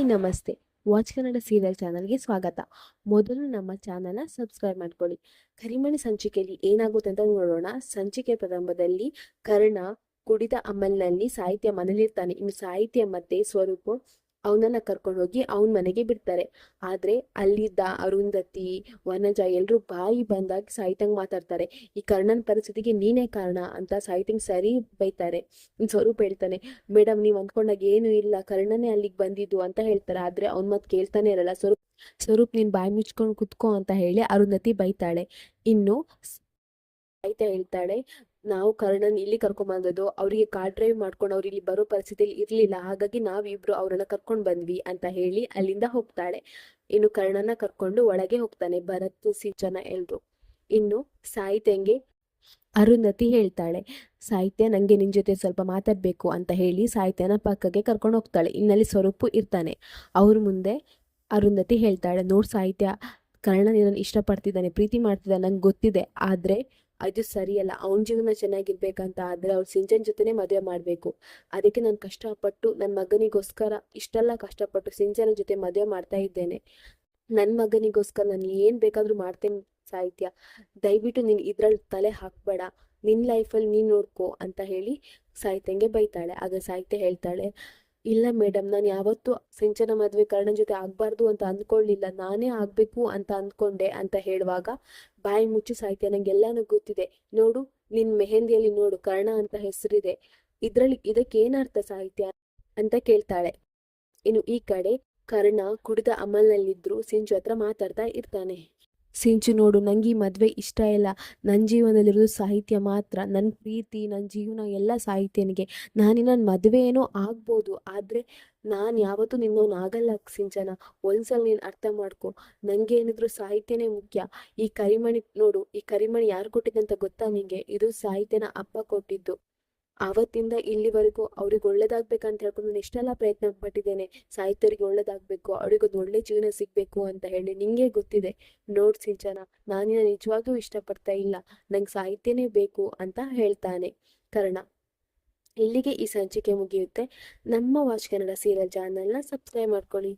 Hi ನಮಸ್ತೆ. Watch Kannada serial ಚಾನಲ್ಗೆ ಸ್ವಾಗತ. ಮೊದಲು ನಮ್ಮ ಚಾನಲ್ನ ಸಬ್ಸ್ಕ್ರೈಬ್ ಮಾಡ್ಕೊಳ್ಳಿ. ಕರಿಮಣಿ ಸಂಚಿಕೆಯಲ್ಲಿ ಏನಾಗುತ್ತೆ ಅಂತ ನೋಡೋಣ. ಸಂಚಿಕೆ ಪ್ರಾರಂಭದಲ್ಲಿ ಕರ್ಣ ಕುಡಿದ ಅಮಲ್ನಲ್ಲಿ ಸಾಹಿತ್ಯ ಮನೇಲಿರ್ತಾನೆ. ಇನ್ನು ಸಾಹಿತ್ಯ ಮತ್ತೆ ಸ್ವರೂಪ ಅವನನ್ನ ಕರ್ಕೊಂಡು ಹೋಗಿ ಅವನ ಮನೆಗೆ ಬಿಡ್ತಾರೆ. ಆದ್ರೆ ಅಲ್ಲಿದ್ದ ಅರುಂಧತಿ, ವನಜ ಎಲ್ರು ಬಾಯಿ ಬಂದಾಗಿ ಸಾಹಿತ್ಯಂಗ್ ಮಾತಾಡ್ತಾರೆ. ಈ ಕರ್ಣನ್ ಪರಿಸ್ಥಿತಿಗೆ ನೀನೇ ಕಾರಣ ಅಂತ ಸಾಹಿತ್ಯಂಗ್ ಸರಿ ಬೈತಾರೆ. ಇನ್ ಸ್ವರೂಪ್ ಹೇಳ್ತಾನೆ, ಮೇಡಮ್ ನೀವ್ ಅಂದ್ಕೊಂಡಾಗ ಏನು ಇಲ್ಲ, ಕರ್ಣನೇ ಅಲ್ಲಿಗೆ ಬಂದಿದ್ದು ಅಂತ ಹೇಳ್ತಾರೆ. ಆದ್ರೆ ಅವ್ನ್ ಮತ್ ಕೇಳ್ತಾನೆ ಇರಲ್ಲ. ಸ್ವರೂಪ್ ನೀನ್ ಬಾಯಿ ಮುಚ್ಕೊಂಡು ಕುತ್ಕೋ ಅಂತ ಹೇಳಿ ಅರುಂಧತಿ ಬೈತಾಳೆ. ಇನ್ನು ಸಾಹಿತ್ಯ ಹೇಳ್ತಾಳೆ, ನಾವು ಕರ್ಣನ್ ಇಲ್ಲಿ ಕರ್ಕೊಂಡ್ ಅವರಿಗೆ ಕಾರ್ ಡ್ರೈವ್ ಮಾಡ್ಕೊಂಡು ಅವ್ರು ಇಲ್ಲಿ ಬರೋ ಪರಿಸ್ಥಿತಿಯಲ್ಲಿ ಇರ್ಲಿಲ್ಲ, ಹಾಗಾಗಿ ನಾವಿಬ್ರು ಅವ್ರನ್ನ ಕರ್ಕೊಂಡ್ ಬಂದ್ವಿ ಅಂತ ಹೇಳಿ ಅಲ್ಲಿಂದ ಹೋಗ್ತಾಳೆ. ಇನ್ನು ಕರ್ಣನ ಕರ್ಕೊಂಡು ಒಳಗೆ ಹೋಗ್ತಾನೆ ಭರತ್, ಸಿಂಚನ ಎಲ್ರು. ಇನ್ನು ಸಾಹಿತ್ಯಂಗೆ ಅರುಂಧತಿ ಹೇಳ್ತಾಳೆ, ಸಾಹಿತ್ಯ ನಂಗೆ ನಿನ್ ಜೊತೆ ಸ್ವಲ್ಪ ಮಾತಾಡ್ಬೇಕು ಅಂತ ಹೇಳಿ ಸಾಹಿತ್ಯನ ಪಕ್ಕಕ್ಕೆ ಕರ್ಕೊಂಡು ಹೋಗ್ತಾಳೆ. ಇನ್ನಲ್ಲಿ ಸ್ವರೂಪು ಇರ್ತಾನೆ. ಅವ್ರ ಮುಂದೆ ಅರುಂಧತಿ ಹೇಳ್ತಾಳೆ, ನೋಡ್ ಸಾಹಿತ್ಯ, ಕರ್ಣ ನಿನ್ನನ್ನು ಇಷ್ಟಪಡ್ತಿದ್ದಾನೆ, ಪ್ರೀತಿ ಮಾಡ್ತಿದ್ದಾನೆ, ನಂಗೆ ಗೊತ್ತಿದೆ. ಆದ್ರೆ ಅದು ಸರಿಯಲ್ಲ. ಅವನ ಜೀವನ ಚೆನ್ನಾಗಿರ್ಬೇಕಂತ ಆದ್ರೆ ಅವ್ರು ಸಿಂಚನ್ ಜೊತೆನೆ ಮದುವೆ ಮಾಡ್ಬೇಕು. ಅದಕ್ಕೆ ನಾನು ಕಷ್ಟಪಟ್ಟು ನನ್ನ ಮಗನಿಗೋಸ್ಕರ ಇಷ್ಟೆಲ್ಲ ಕಷ್ಟಪಟ್ಟು ಸಿಂಚನ ಜೊತೆ ಮದುವೆ ಮಾಡ್ತಾ ಇದ್ದೇನೆ. ನನ್ನ ಮಗನಿಗೋಸ್ಕರ ನಾನು ಏನ್ ಬೇಕಾದ್ರೂ ಮಾಡ್ತೇನೆ ಸಾಹಿತ್ಯ, ದಯವಿಟ್ಟು ನೀನ್ ಇದ್ರಲ್ಲಿ ತಲೆ ಹಾಕ್ಬೇಡ, ನಿನ್ ಲೈಫಲ್ಲಿ ನೀನ್ ನೋಡ್ಕೋ ಅಂತ ಹೇಳಿ ಸಾಹಿತ್ಯಂಗೆ ಬೈತಾಳೆ. ಆಗ ಸಾಹಿತ್ಯ ಹೇಳ್ತಾಳೆ, ಇಲ್ಲ ಮೇಡಮ್, ನಾನು ಯಾವತ್ತೂ ಸಿಂಚನ ಮದುವೆ ಕರ್ಣನ್ ಜೊತೆ ಆಗ್ಬಾರ್ದು ಅಂತ ಅಂದ್ಕೊಳ್ಳಿಲ್ಲ, ನಾನೇ ಆಗ್ಬೇಕು ಅಂತ ಅಂದ್ಕೊಂಡೆ ಅಂತ ಹೇಳುವಾಗ ಬಾಯಿ ಮುಚ್ಚಿ ಸಾಹಿತ್ಯ, ನಂಗೆಲ್ಲಾನು ಗೊತ್ತಿದೆ, ನೋಡು ನಿನ್ ಮೆಹಂದಿಯಲ್ಲಿ ನೋಡು ಕರ್ಣ ಅಂತ ಹೆಸರಿದೆ, ಇದಕ್ಕೆ ಏನರ್ಥ ಸಾಹಿತ್ಯ ಅಂತ ಕೇಳ್ತಾಳೆ. ಇನ್ನು ಈ ಕಡೆ ಕರ್ಣ ಕುಡಿದ ಅಮಲ್ನಲ್ಲಿದ್ರು ಸಿಂಚು ಹತ್ರ ಮಾತಾಡ್ತಾ ಇರ್ತಾನೆ. ಸಿಂಚು, ನೋಡು ನಂಗೆ ಈ ಮದ್ವೆ ಇಷ್ಟ ಇಲ್ಲ, ನನ್ನ ಜೀವನದಲ್ಲಿರೋದು ಸಾಹಿತ್ಯ ಮಾತ್ರ, ನನ್ನ ಪ್ರೀತಿ ನನ್ನ ಜೀವನ ಎಲ್ಲ ಸಾಹಿತ್ಯನಿಗೆ. ನನ್ನ ಮದುವೆ ಏನೋ ಆಗ್ಬೋದು, ಆದ್ರೆ ನಾನು ಯಾವತ್ತೂ ನಿನ್ನವನ್ ಆಗಲ್ಲ ಸಿಂಚನ, ಒಂದ್ಸಲ ನೀನು ಅರ್ಥ ಮಾಡ್ಕೊ, ನಂಗೆ ಏನಿದ್ರು ಸಾಹಿತ್ಯನೇ ಮುಖ್ಯ. ಈ ಕರಿಮಣಿ ನೋಡು, ಈ ಕರಿಮಣಿ ಯಾರು ಕೊಟ್ಟಿದ್ದಂತ ಗೊತ್ತಾ ನಿಂಗೆ? ಇದು ಸಾಹಿತ್ಯನ ಅಪ್ಪ ಕೊಟ್ಟಿದ್ದು. ಆವತ್ತಿಂದ ಇಲ್ಲಿವರೆಗೂ ಅವ್ರಿಗೆ ಒಳ್ಳೇದಾಗ್ಬೇಕಂತ ಹೇಳ್ಕೊಂಡು ನಾನು ಎಷ್ಟೆಲ್ಲ ಪ್ರಯತ್ನ ಪಟ್ಟಿದ್ದೇನೆ, ಸಾಹಿತ್ಯರಿಗೆ ಒಳ್ಳೇದಾಗ್ಬೇಕು, ಅವ್ರಿಗೊಂದು ಒಳ್ಳೆ ಜೀವನ ಸಿಗ್ಬೇಕು ಅಂತ ಹೇಳಿ. ನಿಂಗೆ ಗೊತ್ತಿದೆ ನೋಡ್ ಸಿಂಚನ, ನಾನಿನ್ನ ನಿಜವಾಗ್ಲೂ ಇಷ್ಟಪಡ್ತಾ ಇಲ್ಲ, ನಂಗೆ ಸಾಹಿತ್ಯನೇ ಬೇಕು ಅಂತ ಹೇಳ್ತಾನೆ ಕರ್ಣ. ಇಲ್ಲಿಗೆ ಈ ಸಂಚಿಕೆ ಮುಗಿಯುತ್ತೆ. ನಮ್ಮ ವಾಚ್ ಕನ್ನಡ ಸೀರಿಯಲ್ ಚಾನಲ್ನ ಸಬ್ಸ್ಕ್ರೈಬ್ ಮಾಡ್ಕೊಳ್ಳಿ.